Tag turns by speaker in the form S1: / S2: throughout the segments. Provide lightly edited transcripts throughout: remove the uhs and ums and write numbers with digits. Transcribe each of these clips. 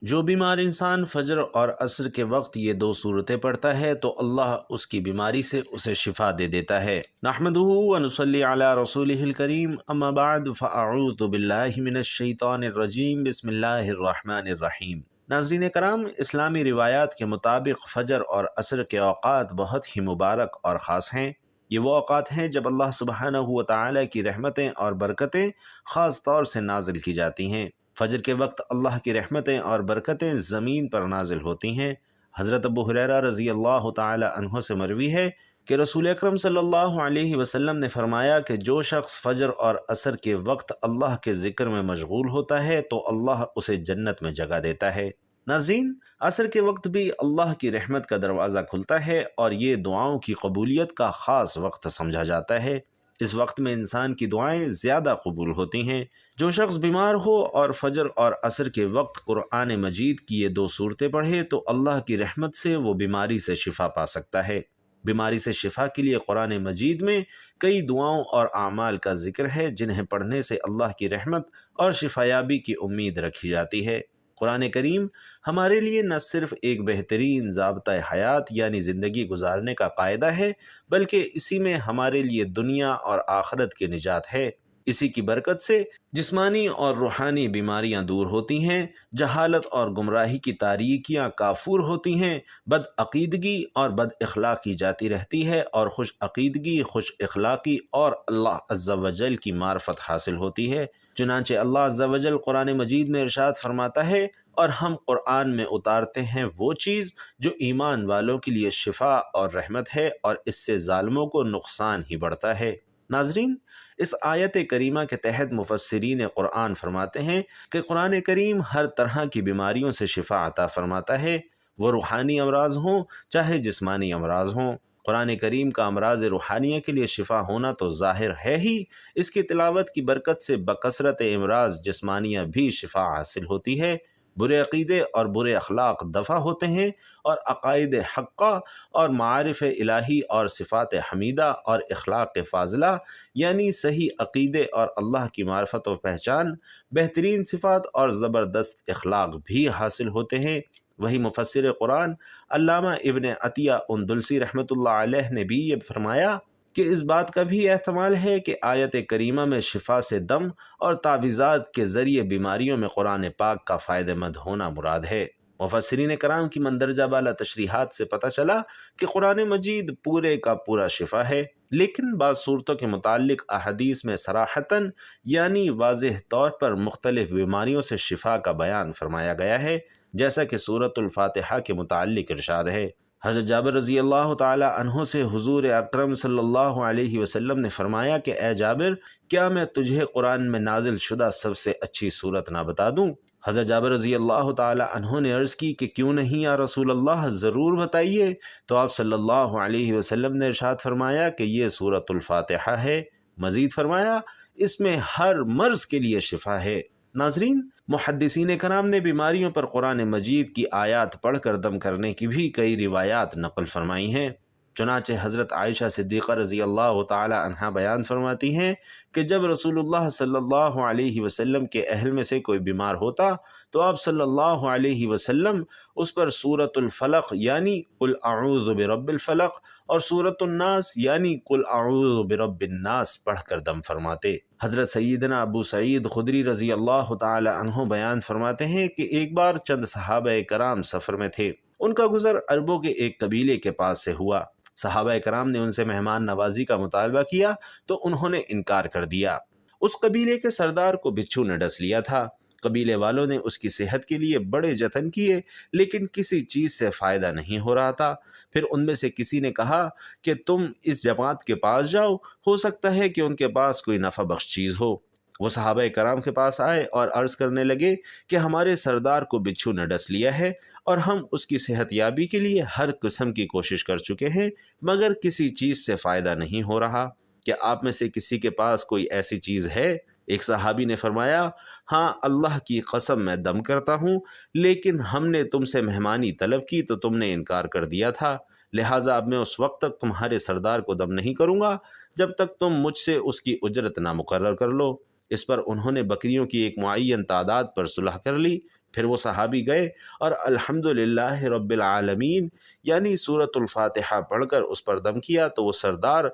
S1: جو بیمار انسان فجر اور عصر کے وقت یہ دو صورتیں پڑھتا ہے تو اللہ اس کی بیماری سے اسے شفا دے دیتا ہے۔ نحمدہ ونصلی علی رسولہ الکریم، اما بعد فاعوذ باللہ من الشیطان الرجیم، بسم اللہ الرحمن الرحیم۔ ناظرین کرام، اسلامی روایات کے مطابق فجر اور عصر کے اوقات بہت ہی مبارک اور خاص ہیں۔ یہ وہ اوقات ہیں جب اللہ سبحانہ و تعالی کی رحمتیں اور برکتیں خاص طور سے نازل کی جاتی ہیں۔ فجر کے وقت اللہ کی رحمتیں اور برکتیں زمین پر نازل ہوتی ہیں۔ حضرت ابو ہریرہ رضی اللہ تعالی عنہ سے مروی ہے کہ رسول اکرم صلی اللہ علیہ وسلم نے فرمایا کہ جو شخص فجر اور عصر کے وقت اللہ کے ذکر میں مشغول ہوتا ہے تو اللہ اسے جنت میں جگہ دیتا ہے۔ ناظرین، عصر کے وقت بھی اللہ کی رحمت کا دروازہ کھلتا ہے اور یہ دعاؤں کی قبولیت کا خاص وقت سمجھا جاتا ہے۔ اس وقت میں انسان کی دعائیں زیادہ قبول ہوتی ہیں۔ جو شخص بیمار ہو اور فجر اور عصر کے وقت قرآن مجید کی یہ دو صورتیں پڑھے تو اللہ کی رحمت سے وہ بیماری سے شفا پا سکتا ہے۔ بیماری سے شفا کے لیے قرآن مجید میں کئی دعاؤں اور اعمال کا ذکر ہے جنہیں پڑھنے سے اللہ کی رحمت اور شفایابی کی امید رکھی جاتی ہے۔ قرآن کریم ہمارے لیے نہ صرف ایک بہترین ضابطۂ حیات یعنی زندگی گزارنے کا قاعدہ ہے، بلکہ اسی میں ہمارے لیے دنیا اور آخرت کی نجات ہے۔ اسی کی برکت سے جسمانی اور روحانی بیماریاں دور ہوتی ہیں، جہالت اور گمراہی کی تاریکیاں کافور ہوتی ہیں، بد عقیدگی اور بد اخلاقی جاتی رہتی ہے اور خوش عقیدگی، خوش اخلاقی اور اللہ عز و جل کی معرفت حاصل ہوتی ہے۔ چنانچہ اللہ عز و جل قرآن مجید میں ارشاد فرماتا ہے، اور ہم قرآن میں اتارتے ہیں وہ چیز جو ایمان والوں کے لیے شفا اور رحمت ہے اور اس سے ظالموں کو نقصان ہی بڑھتا ہے۔ ناظرین، اس آیت کریمہ کے تحت مفسرین قرآن فرماتے ہیں کہ قرآن کریم ہر طرح کی بیماریوں سے شفا عطا فرماتا ہے، وہ روحانی امراض ہوں چاہے جسمانی امراض ہوں۔ قرآن کریم کا امراض روحانیہ کے لیے شفا ہونا تو ظاہر ہے ہی، اس کی تلاوت کی برکت سے بکثرت امراض جسمانیہ بھی شفا حاصل ہوتی ہے۔ برے عقیدے اور برے اخلاق دفع ہوتے ہیں اور عقائد حقہ اور معارف الہی اور صفات حمیدہ اور اخلاق فاضلہ یعنی صحیح عقیدے اور اللہ کی معرفت و پہچان، بہترین صفات اور زبردست اخلاق بھی حاصل ہوتے ہیں۔ وہی مفسر قرآن علامہ ابن عطیہ اندلسی رحمۃ اللہ علیہ نے بھی یہ فرمایا کہ اس بات کا بھی احتمال ہے کہ آیت کریمہ میں شفا سے دم اور تعویذات کے ذریعے بیماریوں میں قرآن پاک کا فائدہ مند ہونا مراد ہے۔ مفسرین کرام کی مندرجہ بالا تشریحات سے پتہ چلا کہ قرآن مجید پورے کا پورا شفا ہے، لیکن بعض صورتوں کے متعلق احادیث میں صراحتاً یعنی واضح طور پر مختلف بیماریوں سے شفا کا بیان فرمایا گیا ہے، جیسا کہ سورۃ الفاتحہ کے متعلق ارشاد ہے۔ حضرت جابر رضی اللہ تعالی عنہ سے حضور اکرم صلی اللہ علیہ وسلم نے فرمایا کہ اے جابر، کیا میں تجھے قرآن میں نازل شدہ سب سے اچھی صورت نہ بتا دوں؟ حضرت جابر رضی اللہ تعالی عنہ نے عرض کی کہ کیوں نہیں یا رسول اللہ، ضرور بتائیے۔ تو آپ صلی اللہ علیہ وسلم نے ارشاد فرمایا کہ یہ سورۃ الفاتحہ ہے۔ مزید فرمایا اس میں ہر مرض کے لیے شفا ہے۔ ناظرین، محدثین کرام نے بیماریوں پر قرآن مجید کی آیات پڑھ کر دم کرنے کی بھی کئی روایات نقل فرمائی ہیں۔ چنانچہ حضرت عائشہ صدیقہ رضی اللہ تعالی عنہا بیان فرماتی ہیں کہ جب رسول اللہ صلی اللہ علیہ وسلم کے اہل میں سے کوئی بیمار ہوتا تو آپ صلی اللہ علیہ وسلم اس پر سورۃ الفلق یعنی قل اعوذ برب الفلق اور سورۃ الناس یعنی قل اعوذ برب الناس پڑھ کر دم فرماتے۔ حضرت سیدنا ابو سعید خدری رضی اللہ تعالی عنہ بیان فرماتے ہیں کہ ایک بار چند صحابہ کرام سفر میں تھے، ان کا گزر عربوں کے ایک قبیلے کے پاس سے ہوا۔ صحابہ کرام نے ان سے مہمان نوازی کا مطالبہ کیا تو انہوں نے انکار کر دیا۔ اس قبیلے کے سردار کو بچھو نے ڈس لیا تھا۔ قبیلے والوں نے اس کی صحت کے لیے بڑے جتن کیے، لیکن کسی چیز سے فائدہ نہیں ہو رہا تھا۔ پھر ان میں سے کسی نے کہا کہ تم اس جماعت کے پاس جاؤ، ہو سکتا ہے کہ ان کے پاس کوئی نفع بخش چیز ہو۔ وہ صحابہ کرام کے پاس آئے اور عرض کرنے لگے کہ ہمارے سردار کو بچھو نے ڈس لیا ہے اور ہم اس کی صحت یابی کے لیے ہر قسم کی کوشش کر چکے ہیں، مگر کسی چیز سے فائدہ نہیں ہو رہا۔ کیا آپ میں سے کسی کے پاس کوئی ایسی چیز ہے؟ ایک صحابی نے فرمایا، ہاں اللہ کی قسم میں دم کرتا ہوں، لیکن ہم نے تم سے مہمانی طلب کی تو تم نے انکار کر دیا تھا، لہٰذا اب میں اس وقت تک تمہارے سردار کو دم نہیں کروں گا جب تک تم مجھ سے اس کی اجرت نہ مقرر کر لو۔ اس پر انہوں نے بکریوں کی ایک معین تعداد پر صلح کر لی۔ پھر وہ صحابی گئے اور الحمدللہ رب العالمین یعنی سورۃ الفاتحہ پڑھ کر اس پر دم کیا تو وہ سردار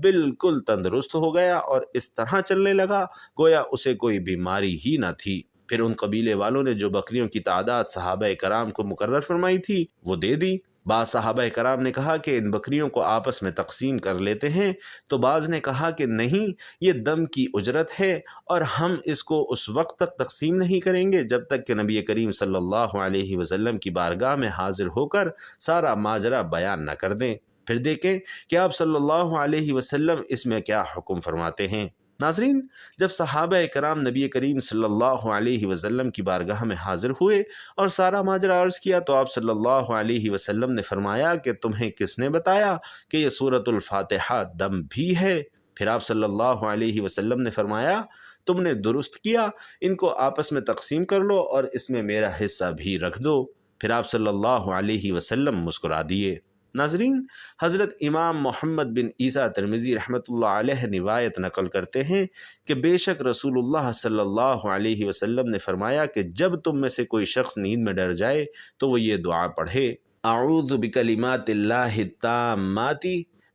S1: بالکل تندرست ہو گیا اور اس طرح چلنے لگا گویا اسے کوئی بیماری ہی نہ تھی۔ پھر ان قبیلے والوں نے جو بکریوں کی تعداد صحابہ کرام کو مقرر فرمائی تھی وہ دے دی۔ بعض صحابہ کرام نے کہا کہ ان بکریوں کو آپس میں تقسیم کر لیتے ہیں، تو بعض نے کہا کہ نہیں، یہ دم کی اجرت ہے اور ہم اس کو اس وقت تک تقسیم نہیں کریں گے جب تک کہ نبی کریم صلی اللہ علیہ وسلم کی بارگاہ میں حاضر ہو کر سارا ماجرا بیان نہ کر دیں، پھر دیکھیں کہ آپ صلی اللہ علیہ وسلم اس میں کیا حکم فرماتے ہیں۔ ناظرین، جب صحابہ کرام نبی کریم صلی اللہ علیہ وسلم کی بارگاہ میں حاضر ہوئے اور سارا ماجرا عرض کیا تو آپ صلی اللہ علیہ وسلم نے فرمایا کہ تمہیں کس نے بتایا کہ یہ سورۃ الفاتحہ دم بھی ہے؟ پھر آپ صلی اللہ علیہ وسلم نے فرمایا تم نے درست کیا، ان کو آپس میں تقسیم کر لو اور اس میں میرا حصہ بھی رکھ دو۔ پھر آپ صلی اللہ علیہ وسلم مسکرا دیے۔ ناظرین، حضرت امام محمد بن عیسیٰ ترمذی رحمۃ اللہ علیہ روایت نقل کرتے ہیں کہ بے شک رسول اللہ صلی اللہ علیہ وسلم نے فرمایا کہ جب تم میں سے کوئی شخص نیند میں ڈر جائے تو وہ یہ دعا پڑھے، اعوذ بکلمات اللہ التامات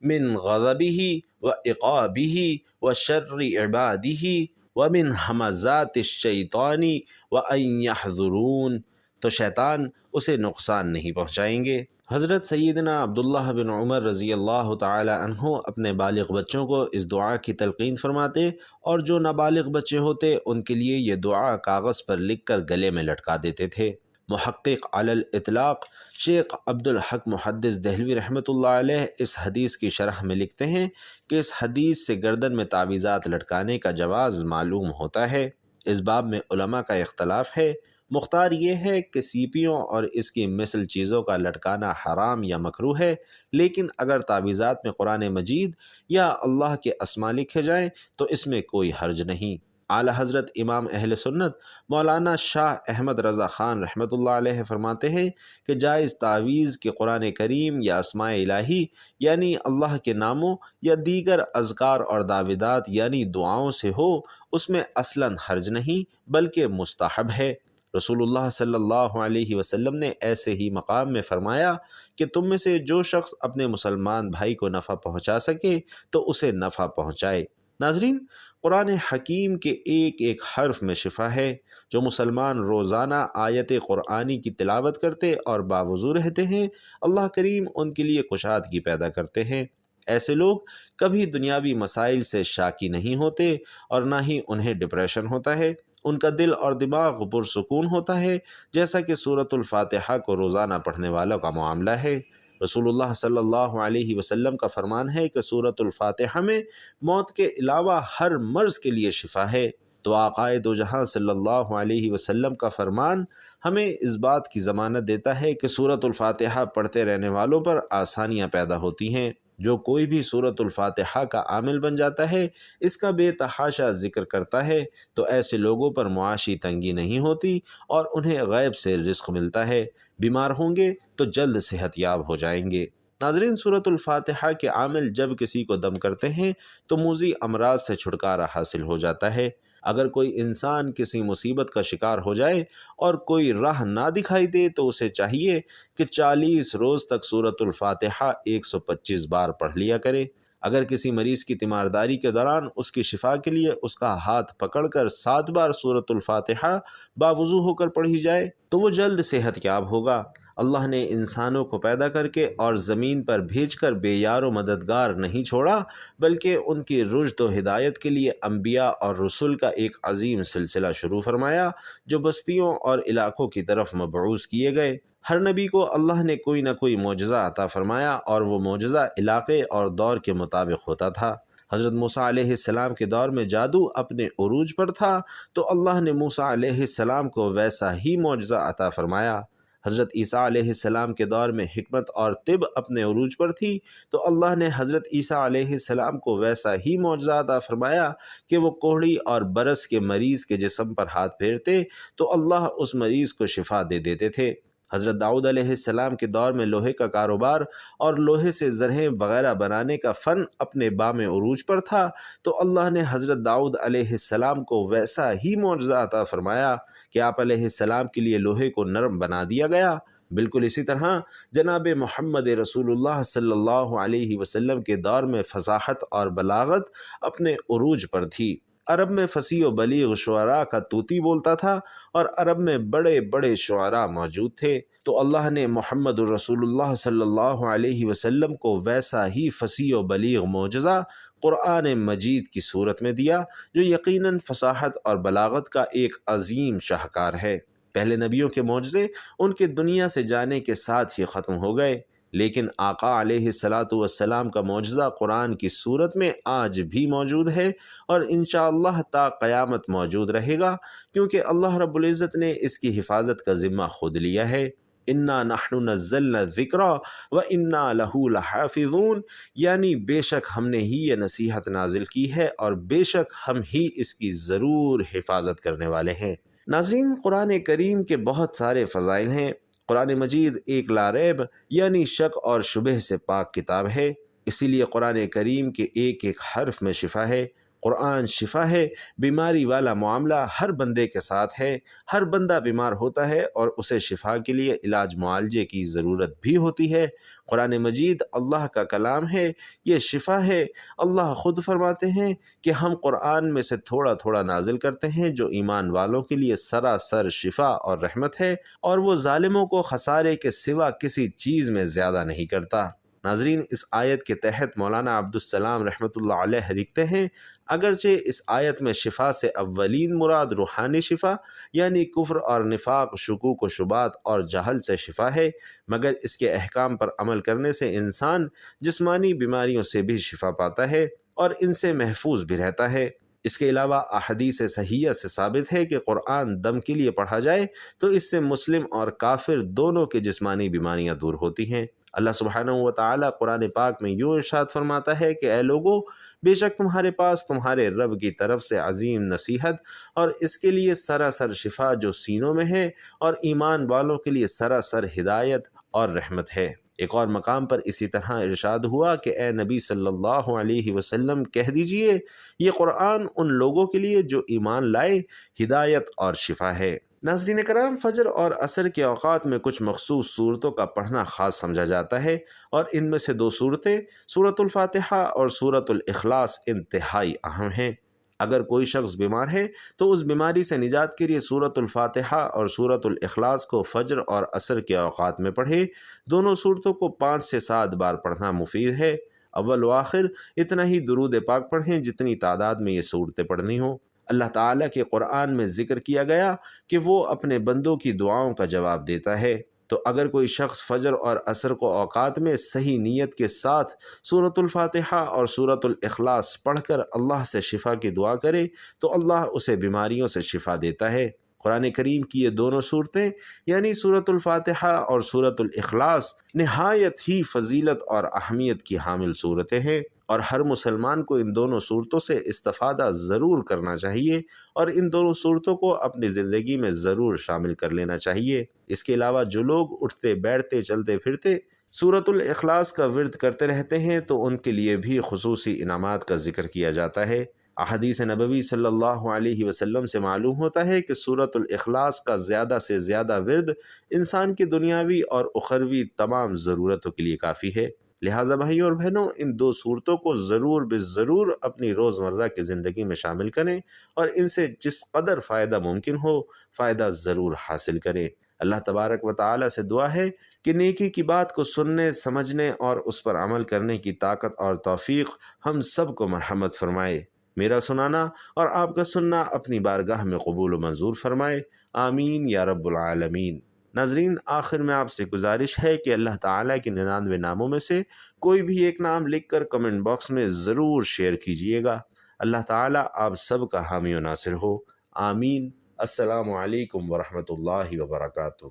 S1: من غضبہ وعقابہ وشر عبادہ ومن ہمزات الشیطان وان یحضرون، تو شیطان اسے نقصان نہیں پہنچائیں گے۔ حضرت سیدنا عبداللہ بن عمر رضی اللہ تعالی عنہ اپنے بالغ بچوں کو اس دعا کی تلقین فرماتے اور جو نابالغ بچے ہوتے ان کے لیے یہ دعا کاغذ پر لکھ کر گلے میں لٹکا دیتے تھے۔ محقق علی الاطلاق شیخ عبدالحق محدث دہلوی رحمۃ اللہ علیہ اس حدیث کی شرح میں لکھتے ہیں کہ اس حدیث سے گردن میں تعویذات لٹکانے کا جواز معلوم ہوتا ہے۔ اس باب میں علماء کا اختلاف ہے، مختار یہ ہے کہ سیپیوں اور اس کی مثل چیزوں کا لٹکانا حرام یا مکروہ ہے، لیکن اگر تعویذات میں قرآن مجید یا اللہ کے اسماء لکھے جائیں تو اس میں کوئی حرج نہیں۔ اعلی حضرت امام اہل سنت مولانا شاہ احمد رضا خان رحمۃ اللہ علیہ فرماتے ہیں کہ جائز تعویذ کے قرآن کریم یا اسماء الہی یعنی اللہ کے ناموں یا دیگر اذکار اور دعویدات یعنی دعاؤں سے ہو، اس میں اصلاً حرج نہیں بلکہ مستحب ہے۔ رسول اللہ صلی اللہ علیہ وسلم نے ایسے ہی مقام میں فرمایا کہ تم میں سے جو شخص اپنے مسلمان بھائی کو نفع پہنچا سکے تو اسے نفع پہنچائے۔ ناظرین، قرآن حکیم کے ایک ایک حرف میں شفا ہے۔ جو مسلمان روزانہ آیت قرآنی کی تلاوت کرتے اور باوضو رہتے ہیں، اللہ کریم ان کے لیے کشادگی پیدا کرتے ہیں۔ ایسے لوگ کبھی دنیاوی مسائل سے شاکی نہیں ہوتے اور نہ ہی انہیں ڈپریشن ہوتا ہے۔ ان کا دل اور دماغ پرسکون ہوتا ہے، جیسا کہ سورۃ الفاتحہ کو روزانہ پڑھنے والوں کا معاملہ ہے۔ رسول اللہ صلی اللہ علیہ وسلم کا فرمان ہے کہ سورۃ الفاتحہ میں موت کے علاوہ ہر مرض کے لیے شفا ہے۔ تو آقائے دو جہاں صلی اللہ علیہ وسلم کا فرمان ہمیں اس بات کی ضمانت دیتا ہے کہ سورۃ الفاتحہ پڑھتے رہنے والوں پر آسانیاں پیدا ہوتی ہیں۔ جو کوئی بھی سورۃ الفاتحہ کا عامل بن جاتا ہے، اس کا بے تحاشا ذکر کرتا ہے، تو ایسے لوگوں پر معاشی تنگی نہیں ہوتی اور انہیں غیب سے رزق ملتا ہے، بیمار ہوں گے تو جلد صحت یاب ہو جائیں گے۔ ناظرین، سورۃ الفاتحہ کے عامل جب کسی کو دم کرتے ہیں تو موذی امراض سے چھٹکارا حاصل ہو جاتا ہے۔ اگر کوئی انسان کسی مصیبت کا شکار ہو جائے اور کوئی راہ نہ دکھائی دے تو اسے چاہیے کہ 40 روز تک سورۃ الفاتحہ 125 بار پڑھ لیا کرے۔ اگر کسی مریض کی تیمارداری کے دوران اس کی شفا کے لیے اس کا ہاتھ پکڑ کر 7 بار سورۃ الفاتحہ باوضو ہو کر پڑھی جائے تو وہ جلد صحت یاب ہوگا۔ اللہ نے انسانوں کو پیدا کر کے اور زمین پر بھیج کر بے یار و مددگار نہیں چھوڑا، بلکہ ان کی رشد و ہدایت کے لیے انبیاء اور رسول کا ایک عظیم سلسلہ شروع فرمایا جو بستیوں اور علاقوں کی طرف مبعوث کیے گئے۔ ہر نبی کو اللہ نے کوئی نہ کوئی معجزہ عطا فرمایا اور وہ معجزہ علاقے اور دور کے مطابق ہوتا تھا۔ حضرت موسیٰ علیہ السلام کے دور میں جادو اپنے عروج پر تھا تو اللہ نے موسیٰ علیہ السلام کو ویسا ہی معجزہ عطا فرمایا۔ حضرت عیسیٰ علیہ السلام کے دور میں حکمت اور طب اپنے عروج پر تھی تو اللہ نے حضرت عیسیٰ علیہ السلام کو ویسا ہی معجزہ عطا فرمایا کہ وہ کوڑھی اور برس کے مریض کے جسم پر ہاتھ پھیرتے تو اللہ اس مریض کو شفا دے دیتے تھے۔ حضرت داؤد علیہ السلام کے دور میں لوہے کا کاروبار اور لوہے سے زرہیں وغیرہ بنانے کا فن اپنے بام عروج پر تھا، تو اللہ نے حضرت داؤد علیہ السلام کو ویسا ہی معجزہ عطا فرمایا کہ آپ علیہ السلام کے لیے لوہے کو نرم بنا دیا گیا۔ بالکل اسی طرح جناب محمد رسول اللہ صلی اللہ علیہ وسلم کے دور میں فصاحت اور بلاغت اپنے عروج پر تھی۔ عرب میں فصیح و بلیغ شعراء کا طوطی بولتا تھا اور عرب میں بڑے بڑے شعراء موجود تھے، تو اللہ نے محمد رسول اللہ صلی اللہ علیہ وسلم کو ویسا ہی فصیح و بلیغ معجزہ قرآن مجید کی صورت میں دیا، جو یقیناً فصاحت اور بلاغت کا ایک عظیم شاہکار ہے۔ پہلے نبیوں کے معجزے ان کے دنیا سے جانے کے ساتھ ہی ختم ہو گئے، لیکن آقا علیہ السلام کا معجزہ قرآن کی صورت میں آج بھی موجود ہے اور انشاءاللہ تا قیامت موجود رہے گا، کیونکہ اللہ رب العزت نے اس کی حفاظت کا ذمہ خود لیا ہے۔ انا نحن نزلنا الذکر وانا لہ لحافظون، یعنی بے شک ہم نے ہی یہ نصیحت نازل کی ہے اور بے شک ہم ہی اس کی ضرور حفاظت کرنے والے ہیں۔ ناظرین، قرآن کریم کے بہت سارے فضائل ہیں۔ قرآن مجید ایک لا ریب یعنی شک اور شبہ سے پاک کتاب ہے، اسی لیے قرآن کریم کے ایک ایک حرف میں شفا ہے۔ قرآن شفا ہے، بیماری والا معاملہ ہر بندے کے ساتھ ہے، ہر بندہ بیمار ہوتا ہے اور اسے شفا کے لیے علاج معالجے کی ضرورت بھی ہوتی ہے۔ قرآن مجید اللہ کا کلام ہے، یہ شفا ہے۔ اللہ خود فرماتے ہیں کہ ہم قرآن میں سے تھوڑا تھوڑا نازل کرتے ہیں جو ایمان والوں کے لیے سراسر شفا اور رحمت ہے، اور وہ ظالموں کو خسارے کے سوا کسی چیز میں زیادہ نہیں کرتا۔ ناظرین، اس آیت کے تحت مولانا عبدالسلام رحمۃ اللہ علیہ لکھتے ہیں، اگرچہ اس آیت میں شفا سے اولین مراد روحانی شفا یعنی کفر اور نفاق، شکوک و شبہات اور جہل سے شفا ہے، مگر اس کے احکام پر عمل کرنے سے انسان جسمانی بیماریوں سے بھی شفا پاتا ہے اور ان سے محفوظ بھی رہتا ہے۔ اس کے علاوہ احادیث صحیحہ سے ثابت ہے کہ قرآن دم کے لیے پڑھا جائے تو اس سے مسلم اور کافر دونوں کی جسمانی بیماریاں دور ہوتی ہیں۔ اللہ سبحانہ و تعالیٰ قرآن پاک میں یوں ارشاد فرماتا ہے کہ اے لوگو، بے شک تمہارے پاس تمہارے رب کی طرف سے عظیم نصیحت اور اس کے لیے سراسر شفا جو سینوں میں ہے، اور ایمان والوں کے لیے سراسر ہدایت اور رحمت ہے۔ ایک اور مقام پر اسی طرح ارشاد ہوا کہ اے نبی صلی اللہ علیہ وسلم کہہ دیجئے، یہ قرآن ان لوگوں کے لیے جو ایمان لائے ہدایت اور شفا ہے۔ ناظرین کرام، فجر اور عصر کے اوقات میں کچھ مخصوص صورتوں کا پڑھنا خاص سمجھا جاتا ہے، اور ان میں سے دو صورتیں سورۃ الفاتحہ اور سورۃ الاخلاص انتہائی اہم ہیں۔ اگر کوئی شخص بیمار ہے تو اس بیماری سے نجات کے لیے سورۃ الفاتحہ اور سورۃ الاخلاص کو فجر اور عصر کے اوقات میں پڑھے۔ دونوں صورتوں کو 5 سے 7 بار پڑھنا مفید ہے۔ اول و آخر اتنا ہی درود پاک پڑھیں جتنی تعداد میں یہ صورتیں پڑھنی ہوں۔ اللہ تعالیٰ کے قرآن میں ذکر کیا گیا کہ وہ اپنے بندوں کی دعاؤں کا جواب دیتا ہے، تو اگر کوئی شخص فجر اور عصر کو اوقات میں صحیح نیت کے ساتھ سورۃ الفاتحہ اور سورۃ الاخلاص پڑھ کر اللہ سے شفا کی دعا کرے تو اللہ اسے بیماریوں سے شفا دیتا ہے۔ قرآن کریم کی یہ دونوں صورتیں یعنی سورۃ الفاتحہ اور سورۃ الاخلاص نہایت ہی فضیلت اور اہمیت کی حامل صورتیں ہیں، اور ہر مسلمان کو ان دونوں صورتوں سے استفادہ ضرور کرنا چاہیے اور ان دونوں صورتوں کو اپنی زندگی میں ضرور شامل کر لینا چاہیے۔ اس کے علاوہ جو لوگ اٹھتے بیٹھتے چلتے پھرتے سورۃ الاخلاص کا ورد کرتے رہتے ہیں تو ان کے لیے بھی خصوصی انعامات کا ذکر کیا جاتا ہے۔ احادیث نبوی صلی اللہ علیہ وسلم سے معلوم ہوتا ہے کہ سورۃ الاخلاص کا زیادہ سے زیادہ ورد انسان کی دنیاوی اور اخروی تمام ضرورتوں کے لیے کافی ہے۔ لہٰذا بھائیوں اور بہنوں، ان دو صورتوں کو ضرور بضرور اپنی روزمرہ کی زندگی میں شامل کریں اور ان سے جس قدر فائدہ ممکن ہو فائدہ ضرور حاصل کریں۔ اللہ تبارک و تعالیٰ سے دعا ہے کہ نیکی کی بات کو سننے، سمجھنے اور اس پر عمل کرنے کی طاقت اور توفیق ہم سب کو مرحمت فرمائے۔ میرا سنانا اور آپ کا سننا اپنی بارگاہ میں قبول و منظور فرمائے، آمین یا رب العالمین۔ ناظرین، آخر میں آپ سے گزارش ہے کہ اللہ تعالیٰ کے 99 ناموں میں سے کوئی بھی ایک نام لکھ کر کمنٹ باکس میں ضرور شیئر کیجئے گا۔ اللہ تعالیٰ آپ سب کا حامی و ناصر ہو، آمین۔ السلام علیکم ورحمۃ اللہ وبرکاتہ۔